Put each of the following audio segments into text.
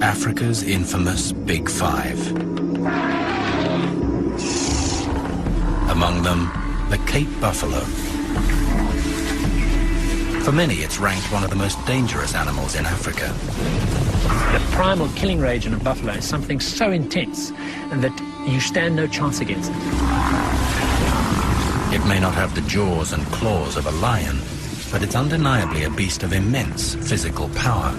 Africa's infamous Big Five. Among them, the Cape buffalo. For many, it's ranked one of the most dangerous animals in Africa. The primal killing rage in a buffalo is something so intense that you stand no chance against it. It may not have the jaws and claws of a lion, but it's undeniably a beast of immense physical power.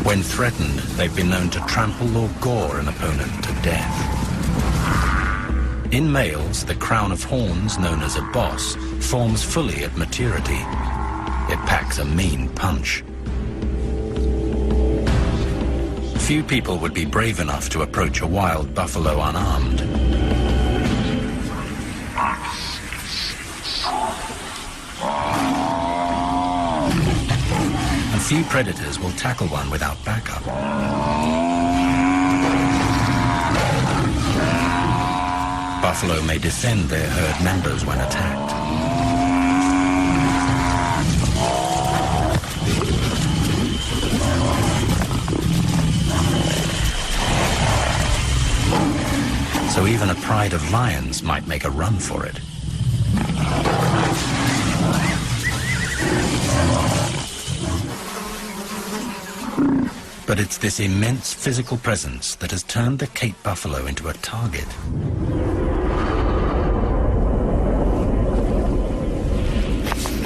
When threatened, they've been known to trample or gore an opponent to death. In males, the crown of horns, known as a boss, forms fully at maturity. It packs a mean punch. Few people would be brave enough to approach a wild buffalo unarmed. And few predators will tackle one without backup. Buffalo may defend their herd members when attacked. So even a pride of lions might make a run for it. But it's this immense physical presence that has turned the Cape buffalo into a target.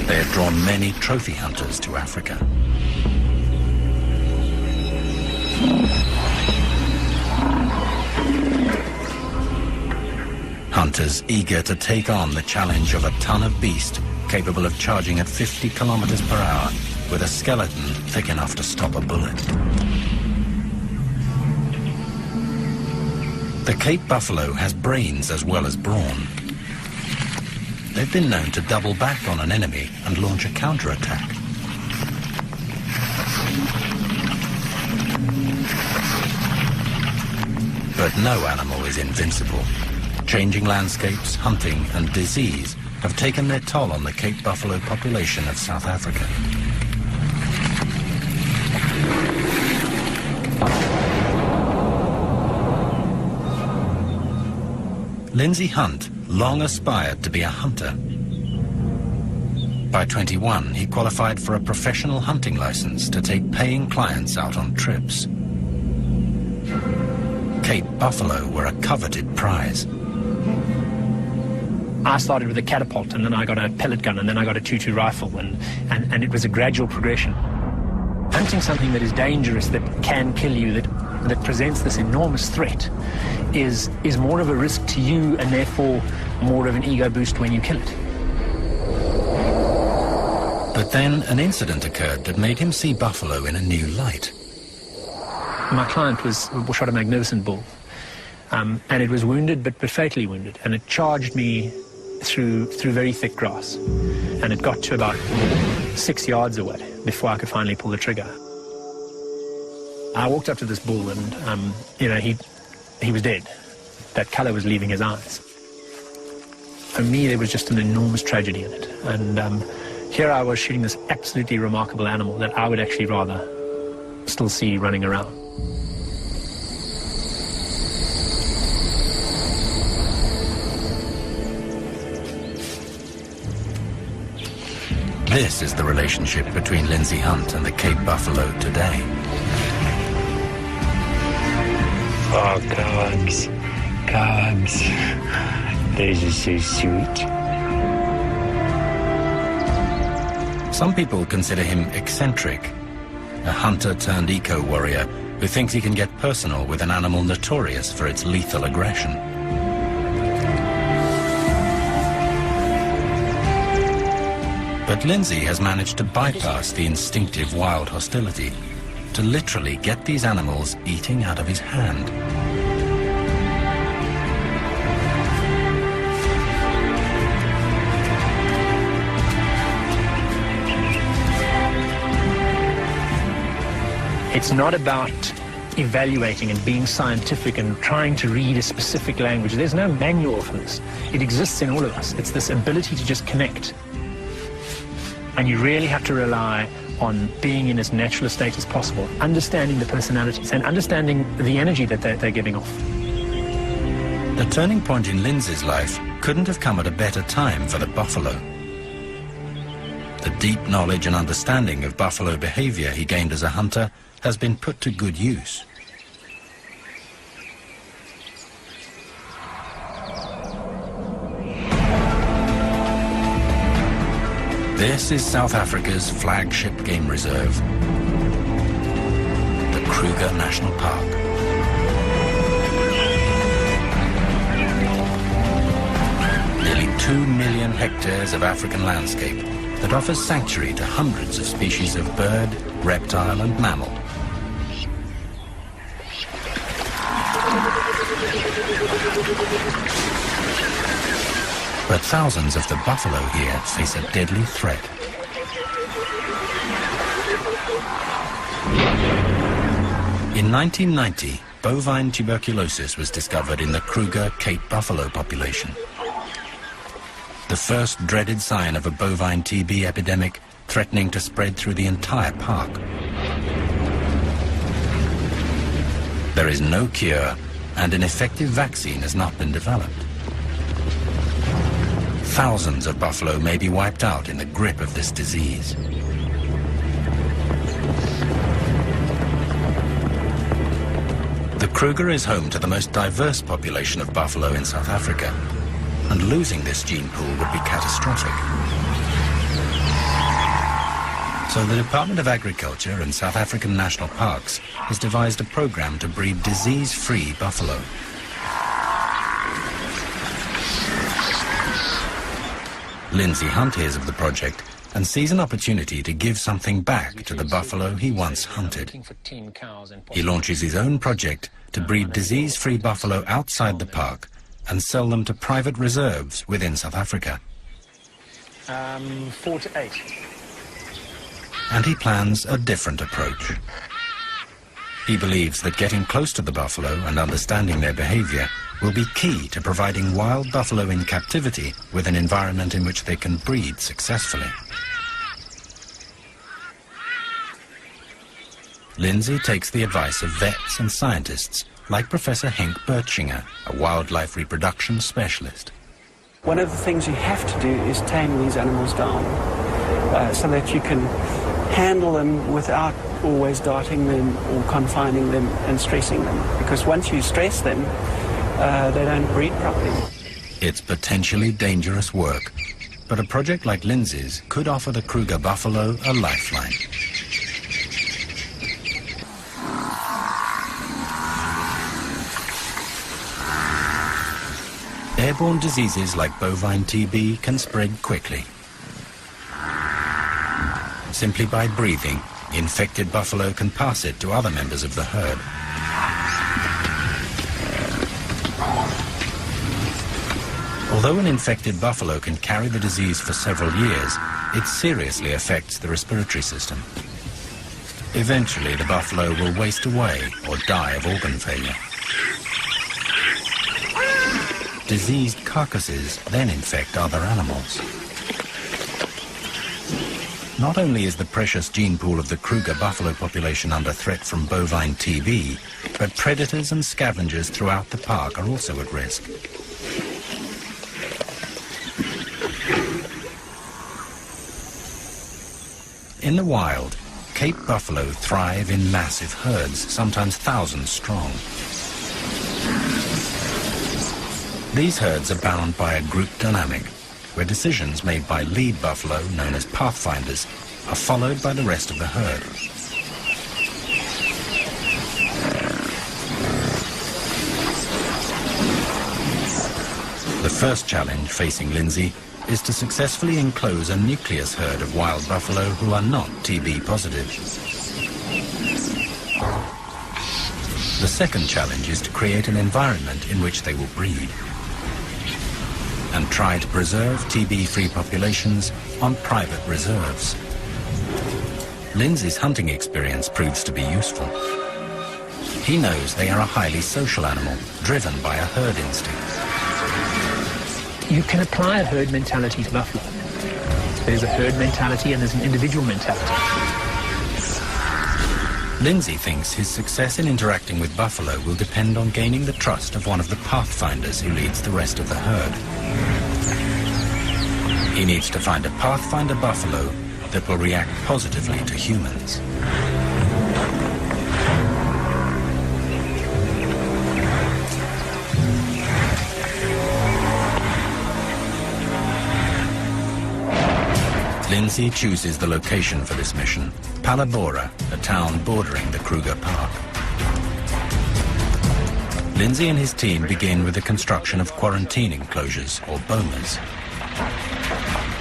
They have drawn many trophy hunters to Africa. Hunters eager to take on the challenge of a ton of beast capable of charging at 50 kilometers per hour with a skeleton thick enough to stop a bullet. The Cape buffalo has brains as well as brawn. They've been known to double back on an enemy and launch a counterattack. But no animal is invincible. Changing landscapes, hunting, and disease have taken their toll on the Cape buffalo population of South Africa. Lindsay Hunt long aspired to be a hunter. By 21, he qualified for a professional hunting license to take paying clients out on trips. Cape buffalo were a coveted prize. I started with a catapult, and then I got a pellet gun, and then I got a .22 rifle, and it was a gradual progression. Hunting something that is dangerous, that can kill you, that presents this enormous threat, is more of a risk to you, and therefore more of an ego boost when you kill it. But then an incident occurred that made him see buffalo in a new light. My client shot a magnificent bull, and it was wounded, but fatally wounded, and it charged me through very thick grass, and it got to about 6 yards away before I could finally pull the trigger. I walked up to this bull, and he was dead. That color was leaving his eyes. For me, there was just an enormous tragedy in it, and here I was shooting this absolutely remarkable animal that I would actually rather still see running around. This is the relationship between Lindsay Hunt and the Cape buffalo today. Oh, Cogs. Cogs. Those are so sweet. Some people consider him eccentric, a hunter turned eco-warrior who thinks he can get personal with an animal notorious for its lethal aggression. But Lindsay has managed to bypass the instinctive wild hostility to literally get these animals eating out of his hand. It's not about evaluating and being scientific and trying to read a specific language. There's no manual for this. It exists in all of us. It's this ability to just connect. And you really have to rely on being in as natural a state as possible, understanding the personalities and understanding the energy that they're giving off. The turning point in Lindsay's life couldn't have come at a better time for the buffalo. The deep knowledge and understanding of buffalo behavior he gained as a hunter has been put to good use. This is South Africa's flagship game reserve, the Kruger National Park. Nearly 2 million hectares of African landscape that offers sanctuary to hundreds of species of bird, reptile and mammal. But thousands of the buffalo here face a deadly threat. In 1990, bovine tuberculosis was discovered in the Kruger Cape buffalo population. The first dreaded sign of a bovine TB epidemic threatening to spread through the entire park. There is no cure, and an effective vaccine has not been developed. Thousands of buffalo may be wiped out in the grip of this disease. The Kruger is home to the most diverse population of buffalo in South Africa, and losing this gene pool would be catastrophic. So the Department of Agriculture and South African National Parks has devised a program to breed disease-free buffalo. Lindsay Hunt hears of the project and sees an opportunity to give something back to the buffalo he once hunted. He launches his own project to breed disease-free buffalo outside the park and sell them to private reserves within South Africa. 4 to 8. And he plans a different approach. He believes that getting close to the buffalo and understanding their behavior will be key to providing wild buffalo in captivity with an environment in which they can breed successfully. Lindsay takes the advice of vets and scientists like Professor Henk Bertschinger, a wildlife reproduction specialist. One of the things you have to do is tame these animals down so that you can handle them without always darting them or confining them and stressing them. Because once you stress them, they don't breed properly. It's potentially dangerous work, but a project like Lindsay's could offer the Kruger buffalo a lifeline. Airborne diseases like bovine TB can spread quickly. Simply by breathing, infected buffalo can pass it to other members of the herd. Although an infected buffalo can carry the disease for several years, it seriously affects the respiratory system. Eventually, the buffalo will waste away or die of organ failure. Diseased carcasses then infect other animals. Not only is the precious gene pool of the Kruger buffalo population under threat from bovine TB, but predators and scavengers throughout the park are also at risk. In the wild, Cape buffalo thrive in massive herds, sometimes thousands strong. These herds are bound by a group dynamic, where decisions made by lead buffalo, known as pathfinders, are followed by the rest of the herd. The first challenge facing Lindsay is to successfully enclose a nucleus herd of wild buffalo who are not TB positive. The second challenge is to create an environment in which they will breed and try to preserve TB-free populations on private reserves. Lindsay's hunting experience proves to be useful. He knows they are a highly social animal, driven by a herd instinct. You can apply a herd mentality to buffalo. There's a herd mentality and there's an individual mentality. Lindsay thinks his success in interacting with buffalo will depend on gaining the trust of one of the pathfinders who leads the rest of the herd. He needs to find a pathfinder buffalo that will react positively to humans. Lindsay chooses the location for this mission, Palabora, a town bordering the Kruger Park. Lindsay and his team begin with the construction of quarantine enclosures, or bomas.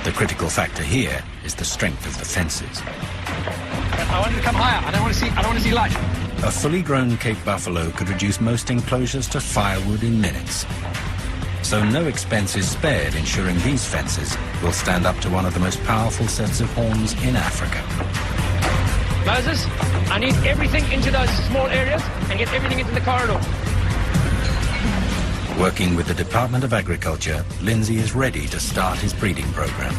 The critical factor here is the strength of the fences. I want you to come higher. I don't want to see light. A fully grown Cape buffalo could reduce most enclosures to firewood in minutes. So no expense is spared ensuring these fences will stand up to one of the most powerful sets of horns in Africa. Moses, I need everything into those small areas and get everything into the corridor. Working with the Department of Agriculture, Lindsay is ready to start his breeding program.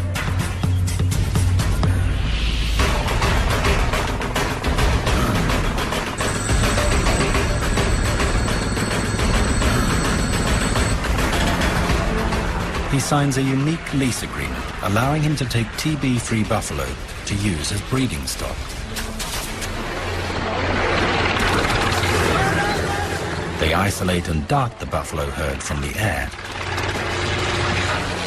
He signs a unique lease agreement, allowing him to take TB-free buffalo to use as breeding stock. They isolate and dart the buffalo herd from the air.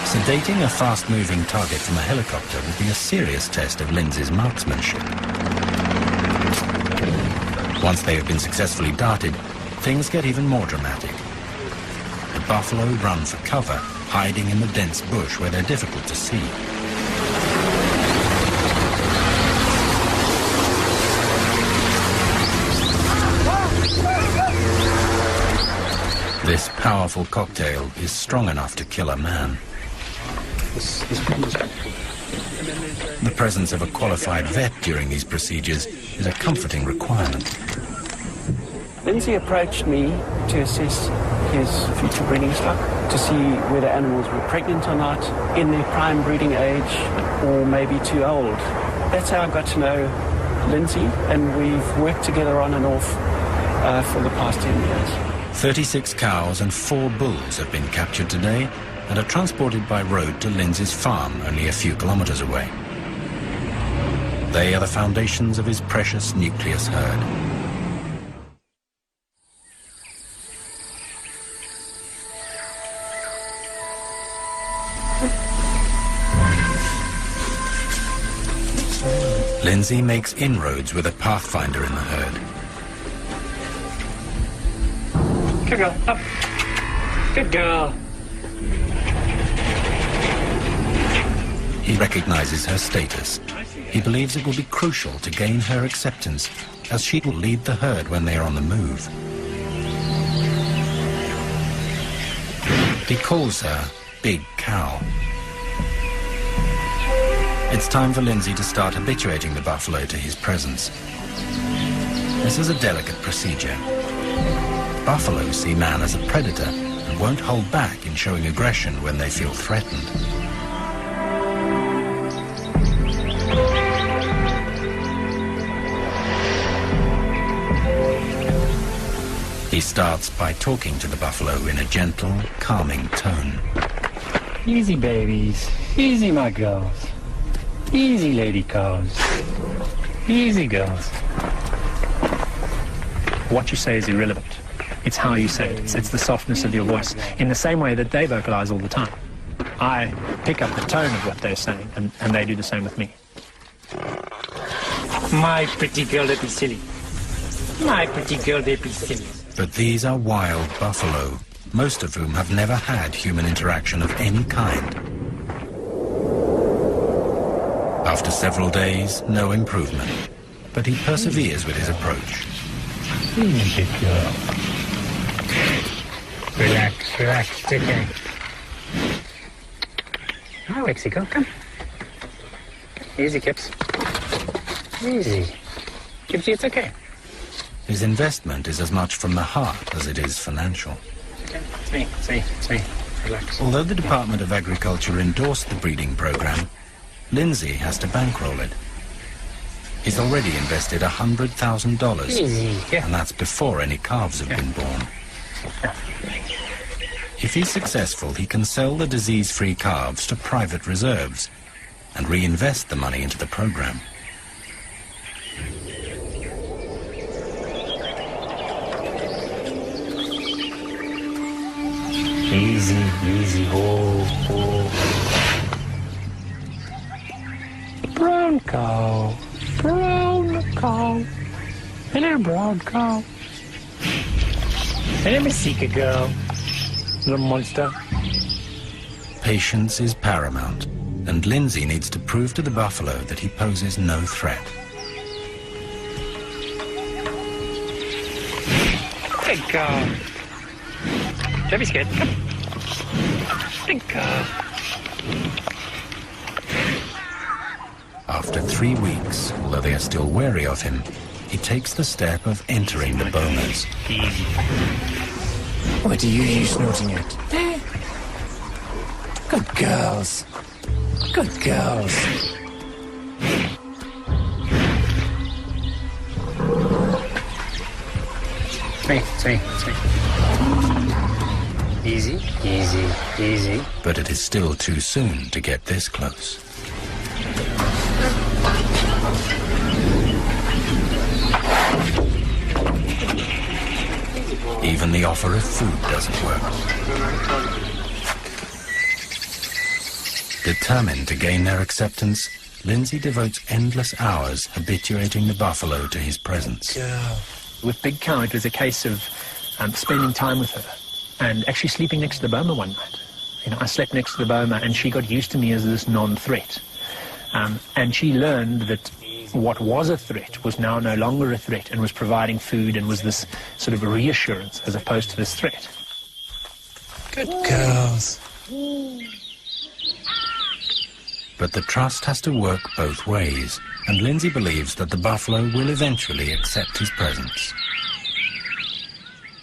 Sedating a fast-moving target from a helicopter would be a serious test of Lindsay's marksmanship. Once they have been successfully darted, things get even more dramatic. The buffalo run for cover, hiding in the dense bush where they're difficult to see. This powerful cocktail is strong enough to kill a man. The presence of a qualified vet during these procedures is a comforting requirement. Lindsay approached me to assess his future breeding stock, to see whether animals were pregnant or not, in their prime breeding age, or maybe too old. That's how I got to know Lindsay, and we've worked together on and off for the past 10 years. 36 cows and 4 bulls have been captured today and are transported by road to Lindsay's farm only a few kilometers away. They are the foundations of his precious nucleus herd. Lindsay makes inroads with a pathfinder in the herd. Good girl. Up. Good girl. He recognizes her status. He believes it will be crucial to gain her acceptance, as she will lead the herd when they are on the move. He calls her Big Cow. It's time for Lindsay to start habituating the buffalo to his presence. This is a delicate procedure. Buffalo see man as a predator and won't hold back in showing aggression when they feel threatened. He starts by talking to the buffalo in a gentle, calming tone. Easy, babies. Easy, my girls. Easy, lady cows. Easy, girls. What you say is irrelevant. It's how you say it. It's the softness of your voice. In the same way that they vocalize all the time. I pick up the tone of what they're saying, and they do the same with me. My pretty girl, they be silly. My pretty girl, they be silly. But these are wild buffalo, most of whom have never had human interaction of any kind. After several days, no improvement, but he perseveres with his approach. Easy, girl. Relax, relax, it's okay. Hi, Wexico, come. Easy, Kips. Easy. Kipsy, it's okay. His investment is as much from the heart as it is financial. Okay, it's me, it's me, it's me. Relax. Although the Department of Agriculture endorsed the breeding program, Lindsay has to bankroll it. He's already invested $100,000, Easy. Yeah. and that's before any calves have been born. If he's successful, he can sell the disease-free calves to private reserves and reinvest the money into the program. Easy, easy. Oh. Brown cow. Brown cow. Hello, brown cow. Hello, Masika girl. Little monster. Patience is paramount, and Lindsay needs to prove to the buffalo that he poses no threat. Good girl. Don't be scared. Come. Good girl. After 3 weeks, although they are still wary of him, he takes the step of entering the bomas. Easy. What are you snorting at? Good girls. Good girls. Swing. Easy, easy, easy. But it is still too soon to get this close. Even the offer of food doesn't work. Determined to gain their acceptance, Lindsay devotes endless hours habituating the buffalo to his presence. With Big Cow, it was a case of spending time with her and actually sleeping next to the boma one night. You know, I slept next to the boma and she got used to me as this non-threat. And she learned that what was a threat was now no longer a threat and was providing food and was this sort of a reassurance as opposed to this threat. Good girls. But the trust has to work both ways, and Lindsay believes that the buffalo will eventually accept his presence.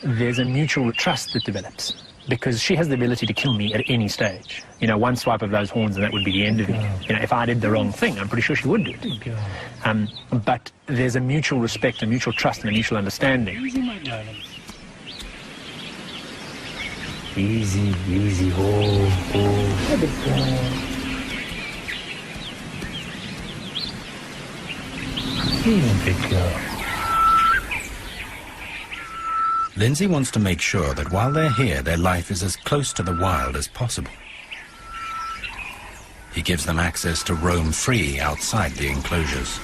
There's a mutual trust that develops because she has the ability to kill me at any stage. You know, one swipe of those horns and that would be the end of me. You know, if I did the wrong thing, I'm pretty sure she would do it. But there's a mutual respect, a mutual trust, and a mutual understanding. Easy, easy. Oh. Good girl. Lindsay wants to make sure that while they're here, their life is as close to the wild as possible. He gives them access to roam free outside the enclosures.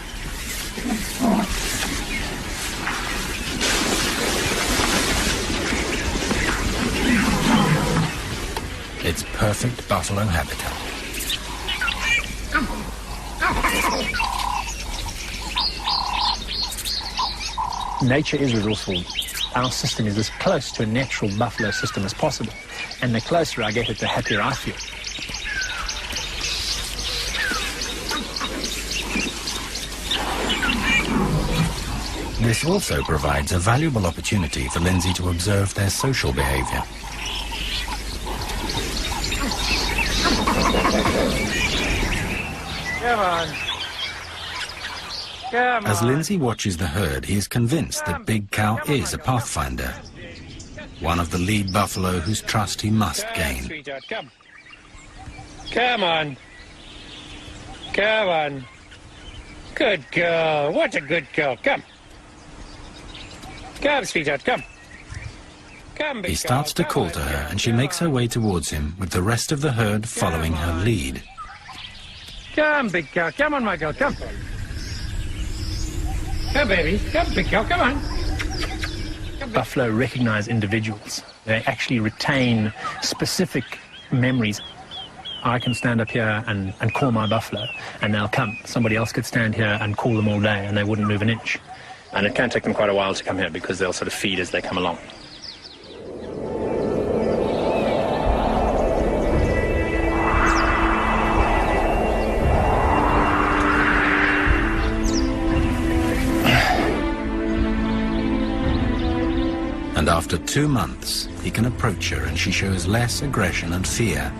It's perfect buffalo habitat. Nature is resourceful. Our system is as close to a natural buffalo system as possible. And the closer I get it, the happier I feel. This also provides a valuable opportunity for Lindsay to observe their social behavior. Come on. Come As on. Lindsay watches the herd, he is convinced that Big Cow is a pathfinder, one of the lead buffalo whose trust he must gain. Sweetheart, come. Come on. Come on. Good girl. What a good girl. Come. Come, sweetheart, come. Come, big He starts to girl. call to her, and she makes her way towards him, with the rest of the herd following her lead. Come, big girl. Come on, my girl. Come. Come, baby. Come, big girl. Come on. Buffalo recognize individuals. They actually retain specific memories. I can stand up here and call my buffalo, and they'll come. Somebody else could stand here and call them all day, and they wouldn't move an inch. And it can take them quite a while to come here because they'll sort of feed as they come along. And after 2 months, he can approach her, and she shows less aggression and fear.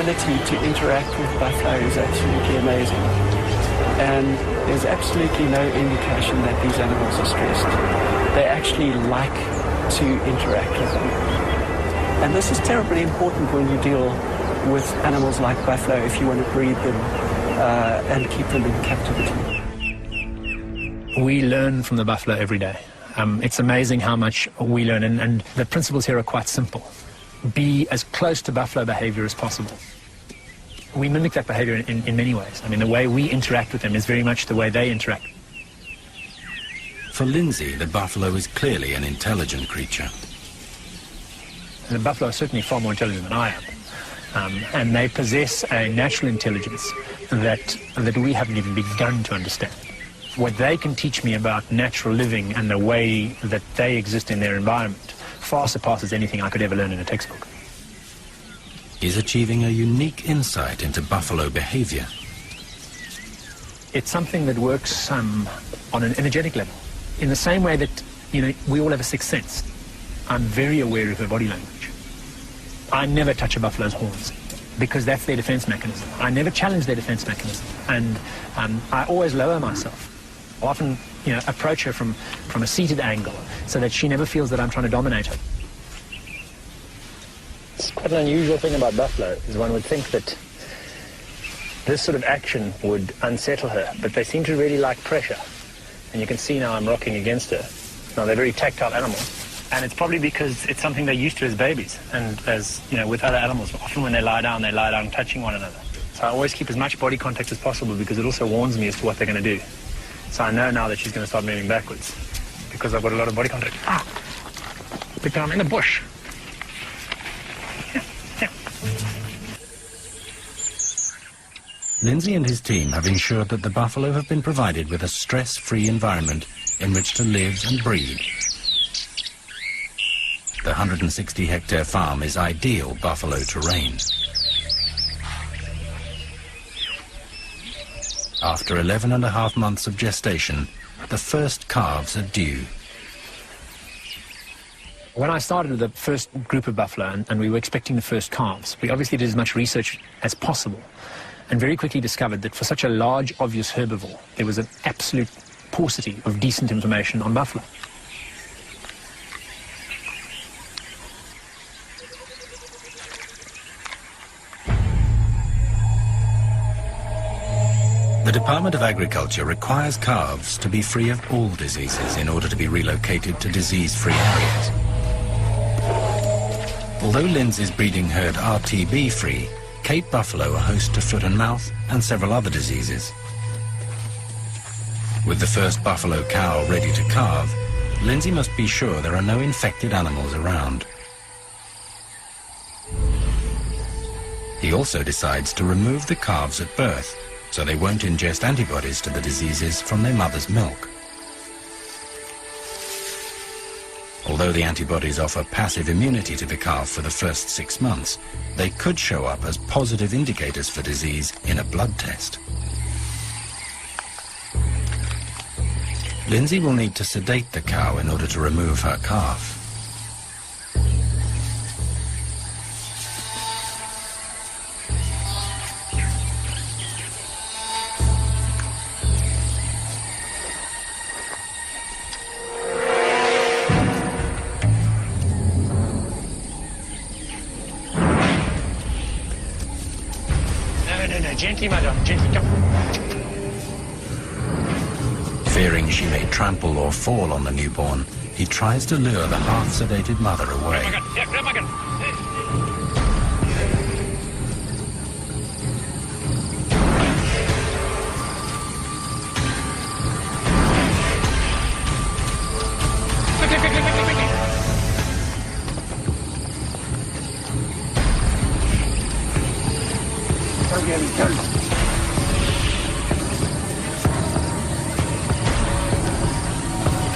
ability to interact with buffalo is absolutely amazing. And there's absolutely no indication that these animals are stressed. They actually like to interact with them. And this is terribly important when you deal with animals like buffalo if you want to breed them and keep them in captivity. We learn from the buffalo every day. It's amazing how much we learn, and the principles here are quite simple. Be as close to buffalo behavior as possible. We mimic that behavior in many ways. I mean, the way we interact with them is very much the way they interact. For Lindsay, the buffalo is clearly an intelligent creature. And the buffalo are certainly far more intelligent than I am. And they possess a natural intelligence that we haven't even begun to understand. What they can teach me about natural living and the way that they exist in their environment far surpasses anything I could ever learn in a textbook. He's achieving a unique insight into buffalo behavior. It's something that works on an energetic level. In the same way that, we all have a sixth sense. I'm very aware of her body language. I never touch a buffalo's horns because that's their defense mechanism. I never challenge their defense mechanism. And I always lower myself. I often, approach her from a seated angle so that she never feels that I'm trying to dominate her. It's quite an unusual thing about buffalo, is one would think that this sort of action would unsettle her, but they seem to really like pressure. And you can see now I'm rocking against her. Now, they're very tactile animals, and it's probably because it's something they're used to as babies, and as, with other animals. Often when they lie down touching one another. So I always keep as much body contact as possible because it also warns me as to what they're going to do. So I know now that she's going to start moving backwards because I've got a lot of body contact. Because I'm in the bush. Lindsay and his team have ensured that the buffalo have been provided with a stress-free environment in which to live and breed. The 160-hectare farm is ideal buffalo terrain. After 11.5 months of gestation, the first calves are due. When I started with the first group of buffalo and we were expecting the first calves, we obviously did as much research as possible and very quickly discovered that for such a large, obvious herbivore, there was an absolute paucity of decent information on buffalo. The Department of Agriculture requires calves to be free of all diseases in order to be relocated to disease-free areas. Although Lindsay's breeding herd are TB-free, Cape buffalo are host to foot and mouth and several other diseases. With the first buffalo cow ready to calve, Lindsay must be sure there are no infected animals around. He also decides to remove the calves at birth, so they won't ingest antibodies to the diseases from their mother's milk. Although the antibodies offer passive immunity to the calf for the first 6 months, they could show up as positive indicators for disease in a blood test. Lindsay will need to sedate the cow in order to remove her calf. Gently, madam, gently, come. Fearing she may trample or fall on the newborn, he tries to lure the half-sedated mother away. Yeah, grab my gun.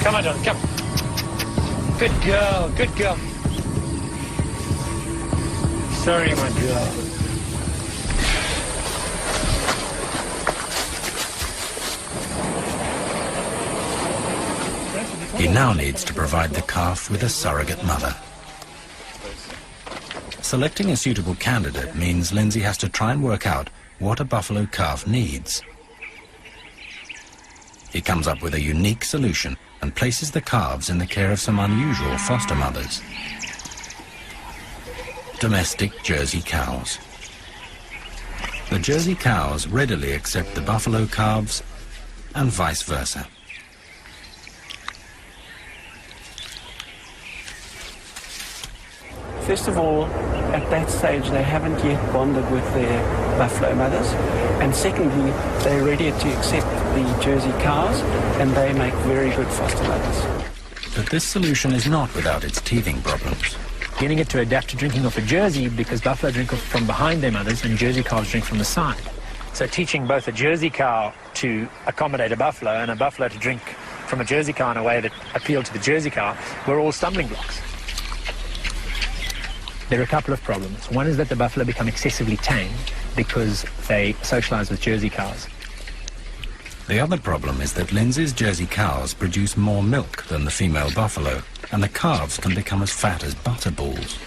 Come on, John, come. Good girl, good girl. Sorry, my girl. He now needs to provide the calf with a surrogate mother. Selecting a suitable candidate means Lindsay has to try and work out what a buffalo calf needs. He comes up with a unique solution and places the calves in the care of some unusual foster mothers. Domestic Jersey cows. The Jersey cows readily accept the buffalo calves and vice versa. First of all, at that stage, they haven't yet bonded with their buffalo mothers. And secondly, they're ready to accept the Jersey cows, and they make very good foster mothers. But this solution is not without its teething problems. Getting it to adapt to drinking off a Jersey, because buffalo drink from behind their mothers and Jersey calves drink from the side. So teaching both a Jersey cow to accommodate a buffalo and a buffalo to drink from a Jersey cow in a way that appealed to the Jersey cow were all stumbling blocks. There are a couple of problems. One is that the buffalo become excessively tame because they socialize with Jersey cows. The other problem is that Lindsay's Jersey cows produce more milk than the female buffalo, and the calves can become as fat as butterballs.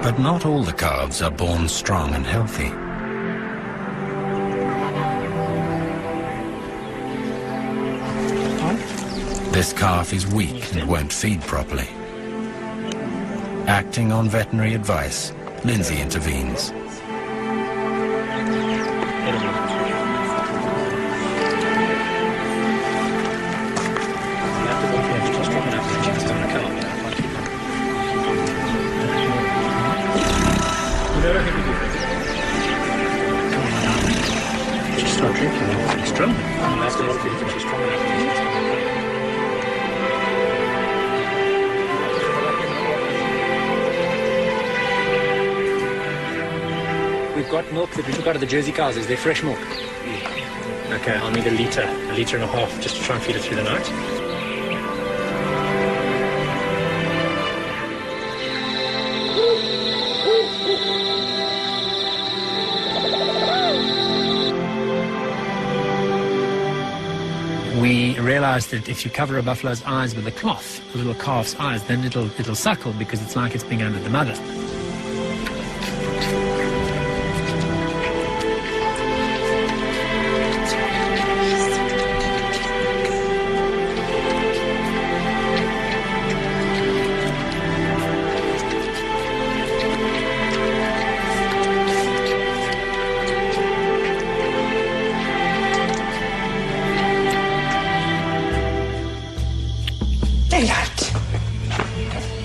But not all the calves are born strong and healthy. This calf is weak and won't feed properly. Acting on veterinary advice, Lindsay intervenes. Just start drinking. It's strong. That's the she's strong enough. We've got milk that we took out of the Jersey cows. Is there fresh milk? Yeah. Okay, I'll need a litre and a half just to try and feed it through the night. We realized that if you cover a buffalo's eyes with a cloth, a little calf's eyes, then it'll suckle because it's like it's being under the mother.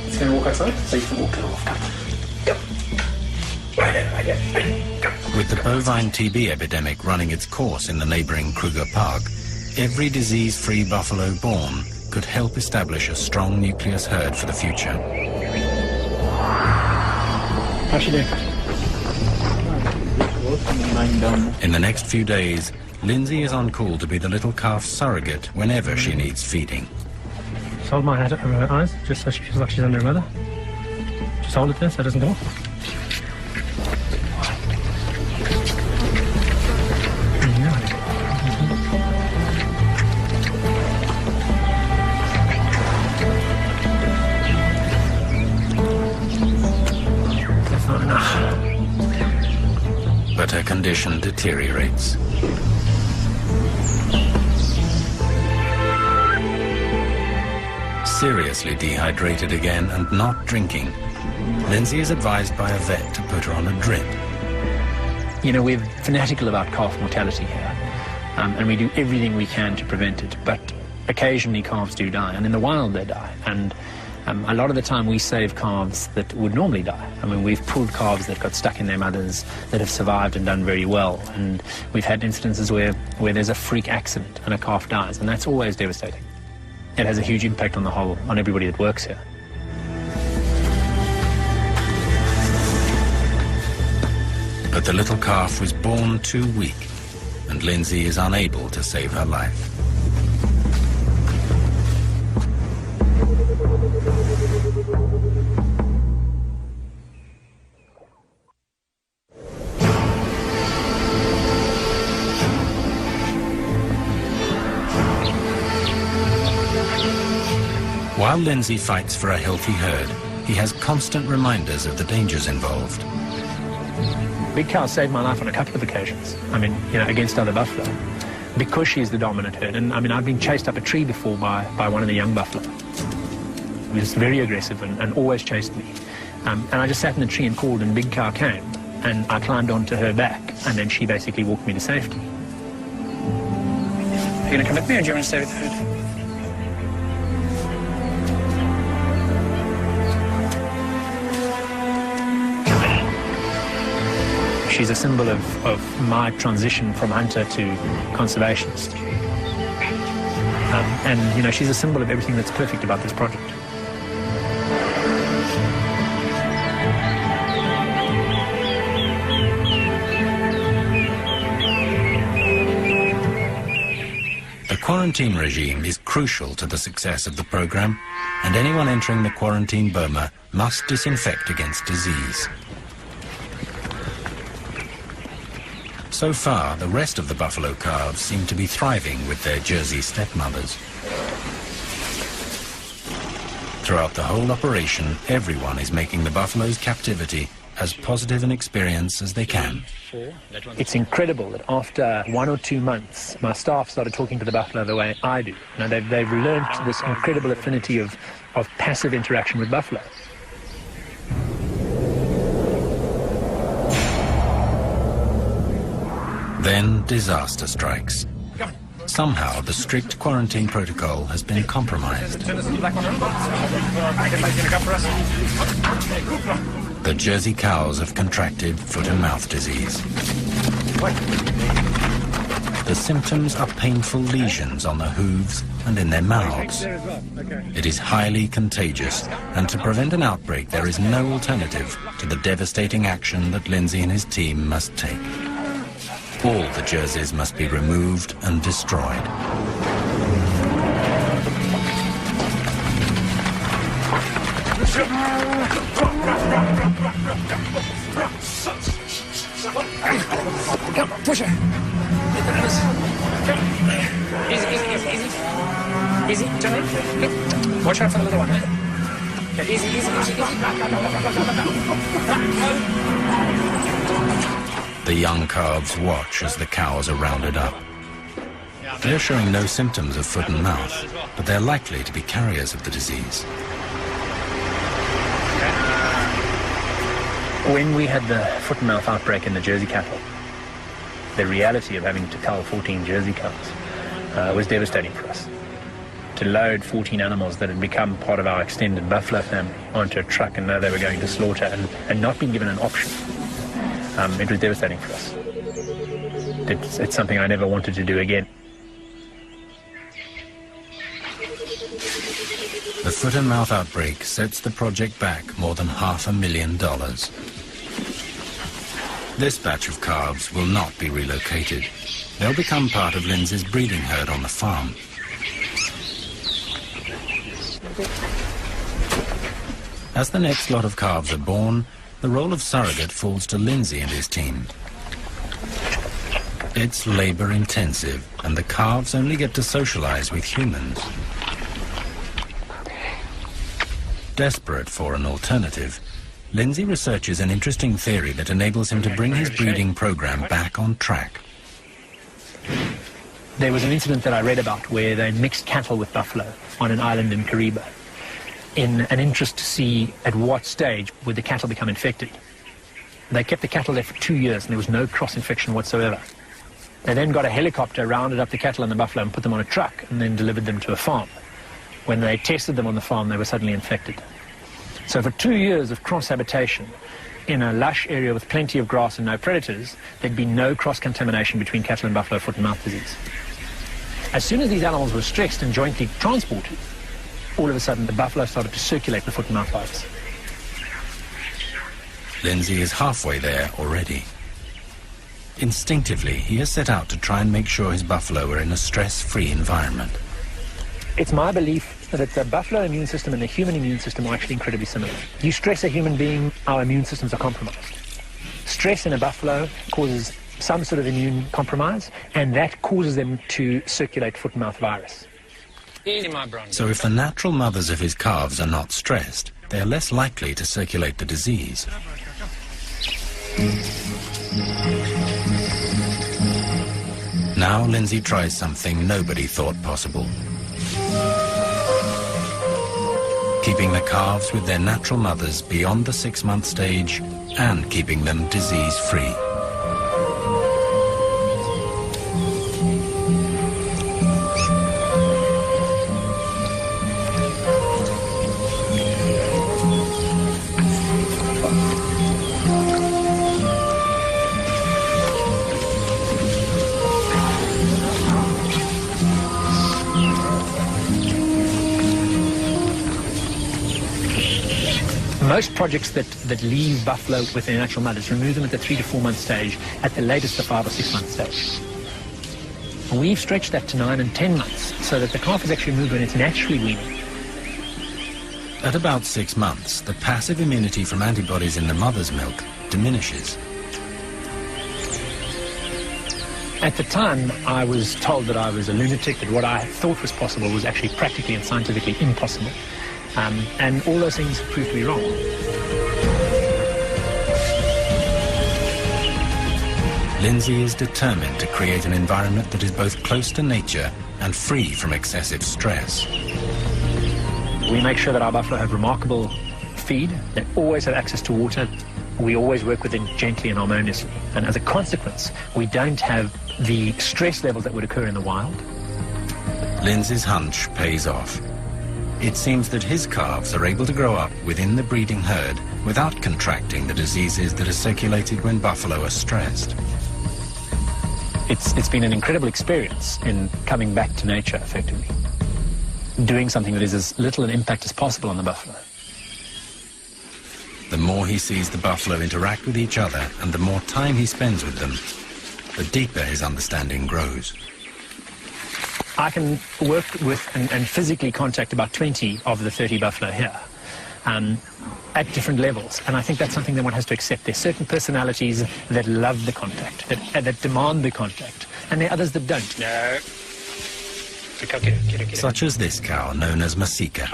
It's going to walk outside, so you can walk it off. Go. With the bovine TB epidemic running its course in the neighboring Kruger Park, every disease-free buffalo born could help establish a strong nucleus herd for the future. How's she doing? In the next few days, Lindsay is on call to be the little calf's surrogate whenever she needs feeding. Just hold my head over her eyes, just so she feels like she's under her mother. Just hold it there so it doesn't go off. That's not enough. But her condition deteriorates. Seriously dehydrated again and not drinking, Lindsay is advised by a vet to put her on a drip. You know, we're fanatical about calf mortality here, and we do everything we can to prevent it, but occasionally calves do die, and in the wild they die, and a lot of the time we save calves that would normally die. I mean, we've pulled calves that got stuck in their mothers that have survived and done very well, and we've had instances where there's a freak accident and a calf dies, and that's always devastating. It has a huge impact on on everybody that works here. But the little calf was born too weak, and Lindsay is unable to save her life. While Lindsay fights for a healthy herd, he has constant reminders of the dangers involved. Big Cow saved my life on a couple of occasions. I mean, against other buffalo, because she's the dominant herd. And I mean, I've been chased up a tree before by one of the young buffalo. He was very aggressive and always chased me. And I just sat in the tree and called, and Big Cow came, and I climbed onto her back, and then she basically walked me to safety. Are you going to come with me, or do you want to stay with the herd? She's a symbol of my transition from hunter to conservationist. And, she's a symbol of everything that's perfect about this project. The quarantine regime is crucial to the success of the program, and anyone entering the quarantine boma must disinfect against disease. So far, the rest of the buffalo calves seem to be thriving with their Jersey stepmothers. Throughout the whole operation, everyone is making the buffalo's captivity as positive an experience as they can. It's incredible that after 1 or 2 months, my staff started talking to the buffalo the way I do. They've learned this incredible affinity of passive interaction with buffalo. Then disaster strikes. Somehow, the strict quarantine protocol has been compromised. The Jersey cows have contracted foot and mouth disease. The symptoms are painful lesions on the hooves and in their mouths. It is highly contagious, and to prevent an outbreak, there is no alternative to the devastating action that Lindsay and his team must take. All the jerseys must be removed and destroyed. Come, push her. Easy, turn. Watch out for the little one. Okay, easy. The young calves watch as the cows are rounded up. They're showing no symptoms of foot and mouth, but they're likely to be carriers of the disease. When we had the foot and mouth outbreak in the Jersey cattle, the reality of having to cull 14 Jersey cows was devastating for us. To load 14 animals that had become part of our extended buffalo family onto a truck and know they were going to slaughter and not being given an option, it was devastating for us. It's something I never wanted to do again. The foot and mouth outbreak sets the project back more than $500,000. This batch of calves will not be relocated. They'll become part of Lindsay's breeding herd on the farm. As the next lot of calves are born, the role of surrogate falls to Lindsay and his team. It's labor-intensive, and the calves only get to socialize with humans. Desperate for an alternative, Lindsay researches an interesting theory that enables him to bring his breeding program back on track. There was an incident that I read about where they mixed cattle with buffalo on an island in Kariba in an interest to see at what stage would the cattle become infected. They kept the cattle there for 2 years and there was no cross-infection whatsoever. They then got a helicopter, rounded up the cattle and the buffalo and put them on a truck and then delivered them to a farm. When they tested them on the farm, they were suddenly infected. So for 2 years of cross-habitation in a lush area with plenty of grass and no predators, there'd be no cross-contamination between cattle and buffalo foot and mouth disease. As soon as these animals were stressed and jointly transported, all of a sudden the buffalo started to circulate the foot and mouth virus. Lindsay is halfway there already. Instinctively, he has set out to try and make sure his buffalo are in a stress-free environment. It's my belief that the buffalo immune system and the human immune system are actually incredibly similar. You stress a human being, our immune systems are compromised. Stress in a buffalo causes some sort of immune compromise, and that causes them to circulate foot and mouth virus. Easy, my bronze. So if the natural mothers of his calves are not stressed, they are less likely to circulate the disease. Now Lindsay tries something nobody thought possible. Keeping the calves with their natural mothers beyond the 6-month stage and keeping them disease-free. Most projects that leave buffalo with their natural mothers remove them at the 3 to 4 month stage, at the latest the 5 or 6 month stage. We've stretched that to 9 and 10 months so that the calf is actually moved when it's naturally weaning. At about 6 months, the passive immunity from antibodies in the mother's milk diminishes. At the time, I was told that I was a lunatic, that what I thought was possible was actually practically and scientifically impossible. And all those things proved to be wrong. Lindsay is determined to create an environment that is both close to nature and free from excessive stress. We make sure that our buffalo have remarkable feed. They always have access to water. We always work with them gently and harmoniously. And as a consequence, we don't have the stress levels that would occur in the wild. Lindsay's hunch pays off. It seems that his calves are able to grow up within the breeding herd without contracting the diseases that are circulated when buffalo are stressed. It's been an incredible experience in coming back to nature, effectively. Doing something that is as little an impact as possible on the buffalo. The more he sees the buffalo interact with each other and the more time he spends with them, the deeper his understanding grows. I can work with and physically contact about 20 of the 30 buffalo here at different levels. And I think that's something that one has to accept. There's certain personalities that love the contact, that demand the contact, and there are others that don't. No. Such as this cow known as Masika.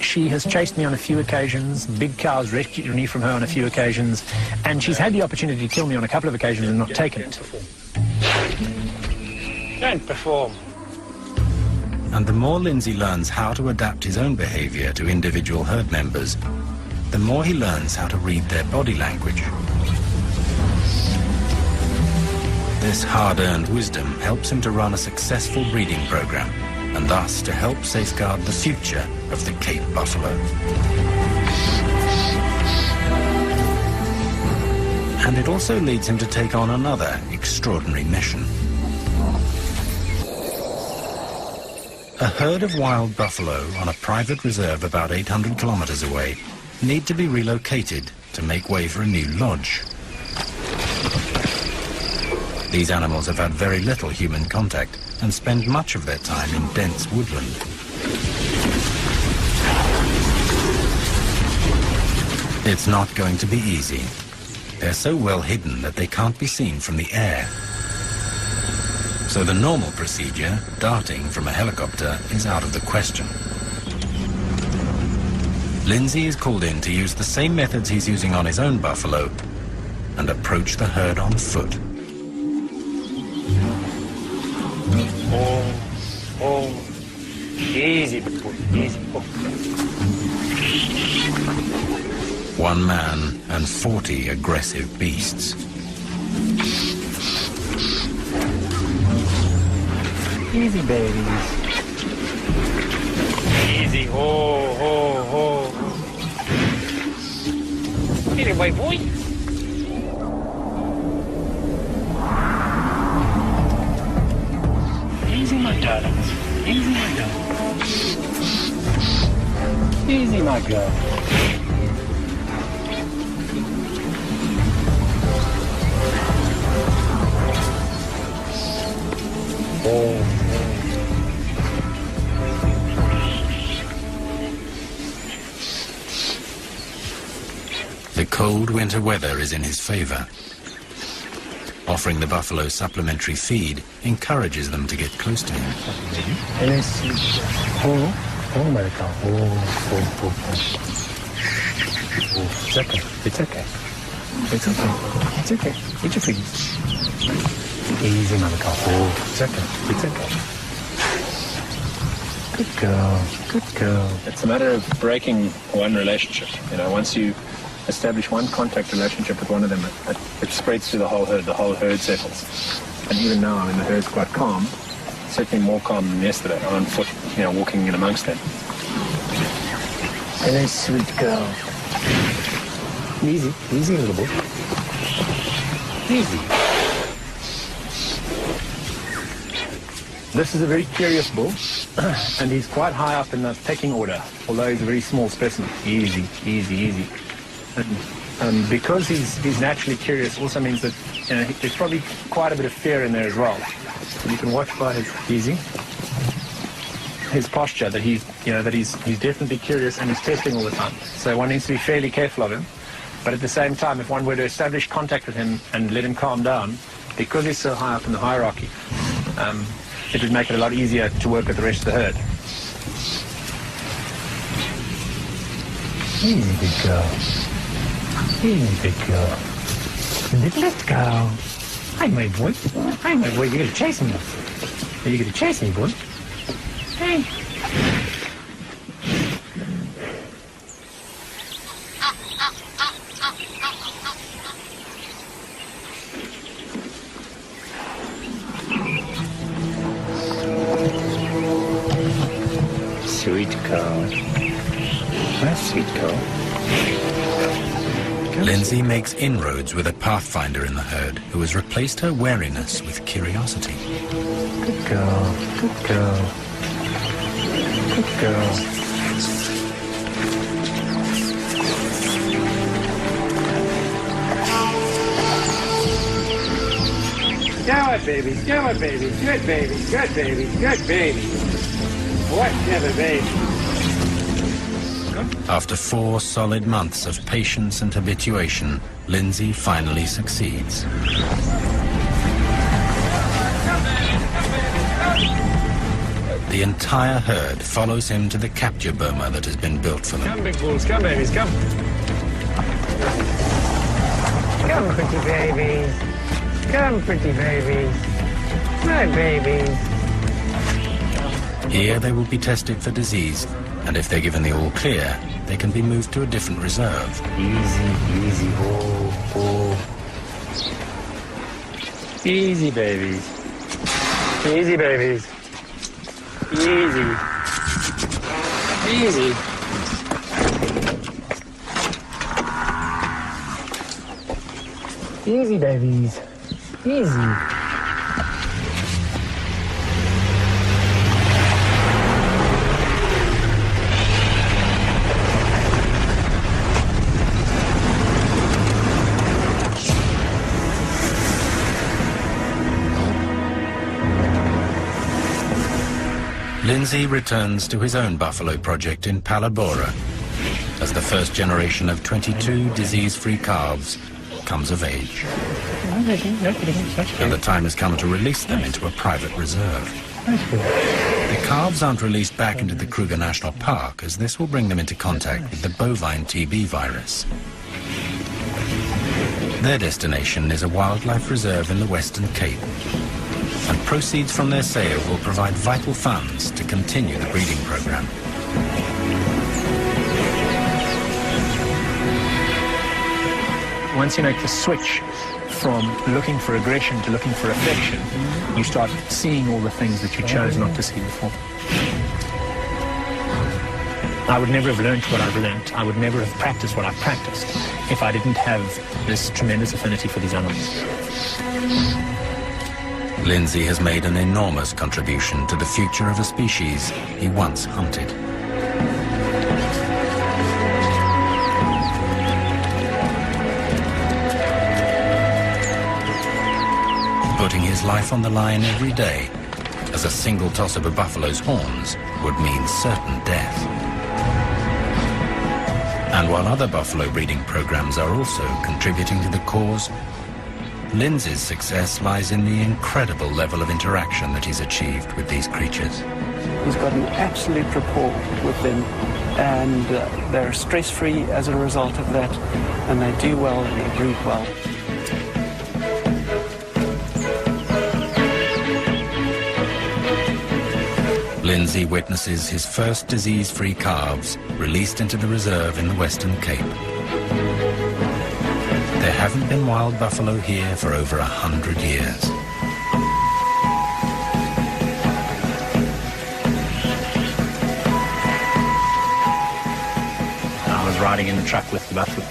She has chased me on a few occasions. Big cows rescued me from her on a few occasions. And she's had the opportunity to kill me on a couple of occasions and not taken it. Don't perform. And the more Lindsay learns how to adapt his own behavior to individual herd members, the more he learns how to read their body language. This hard-earned wisdom helps him to run a successful breeding program, and thus to help safeguard the future of the Cape buffalo. And it also leads him to take on another extraordinary mission. A herd of wild buffalo on a private reserve about 800 kilometers away need to be relocated to make way for a new lodge. These animals have had very little human contact and spend much of their time in dense woodland. It's not going to be easy. They're so well hidden that they can't be seen from the air. So the normal procedure, darting from a helicopter, is out of the question. Lindsay is called in to use the same methods he's using on his own buffalo and approach the herd on foot. Easy, easy. One man and 40 aggressive beasts. Easy, babies. Easy, ho. Get away, boy. Easy, my darlings. Easy, my darlings. Easy, my girl. The cold winter weather is in his favor. Offering the buffalo supplementary feed encourages them to get close to him. It's okay. It's okay. It's okay. It's okay. Eat your freeze. Easy, mother cow. It's okay. It's okay. Good girl. Good girl. It's a matter of breaking one relationship. You know, once you establish one contact relationship with one of them, it spreads to the whole herd settles. And even now, I mean, the herd's quite calm, certainly more calm than yesterday. I'm on foot, you know, walking in amongst them. Hello, sweet girl. Easy, easy, little boy. Easy. This is a very curious bull, and he's quite high up in the pecking order, although he's a very small specimen. Easy, easy, easy. And because he's naturally curious also means that, you know, there's probably quite a bit of fear in there as well. And you can watch by his posture that he's definitely curious and he's testing all the time. So one needs to be fairly careful of him. But at the same time, if one were to establish contact with him and let him calm down, because he's so high up in the hierarchy, it would make it a lot easier to work with the rest of the herd. Easy, big girl. Easy, big girl. Let's go. Hi, my boy. Hi, my boy. You're going to chase me. Are you going to chase me, boy? Hey. Sweet girl. That's sweet girl. Lindsay makes inroads with a pathfinder in the herd who has replaced her wariness with curiosity. Good girl. Good girl. Good girl. Go on, babies. Go on, babies. Good babies. Good babies. Good babies. Whatever, baby. After 4 solid months of patience and habituation, Lindsay finally succeeds. The entire herd follows him to the capture boma that has been built for them. Come, big bulls. Come, babies. Come. Come, pretty babies. Come, pretty babies. My babies. Here they will be tested for disease, and if they're given the all clear, they can be moved to a different reserve. Easy, easy. Oh. Easy, babies. Easy, babies. Easy. Easy. Easy, babies. Easy. Lindsay returns to his own buffalo project in Palabora as the first generation of 22 disease-free calves comes of age. And the time has come to release them into a private reserve. The calves aren't released back into the Kruger National Park, as this will bring them into contact with the bovine TB virus. Their destination is a wildlife reserve in the Western Cape, and proceeds from their sale will provide vital funds to continue the breeding program. Once you make the switch from looking for aggression to looking for affection, you start seeing all the things that you chose not to see before. I would never have learned what I've learned. I would never have practiced what I've practiced if I didn't have this tremendous affinity for these animals. Lindsay has made an enormous contribution to the future of a species he once hunted. Putting his life on the line every day, as a single toss of a buffalo's horns would mean certain death. And while other buffalo breeding programs are also contributing to the cause, Lindsay's success lies in the incredible level of interaction that he's achieved with these creatures. He's got an absolute rapport with them, and they're stress-free as a result of that, and they do well and they breed well. Lindsay witnesses his first disease-free calves released into the reserve in the Western Cape. There haven't been wild buffalo here for over 100 years. I was riding in the truck with the buffalo.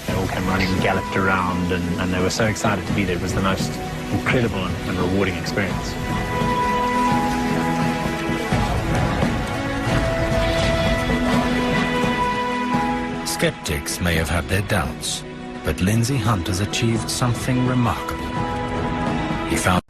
They all came running and galloped around, and they were so excited to be there. It was the most incredible and rewarding experience. Skeptics may have had their doubts, but Lindsay Hunt has achieved something remarkable. He found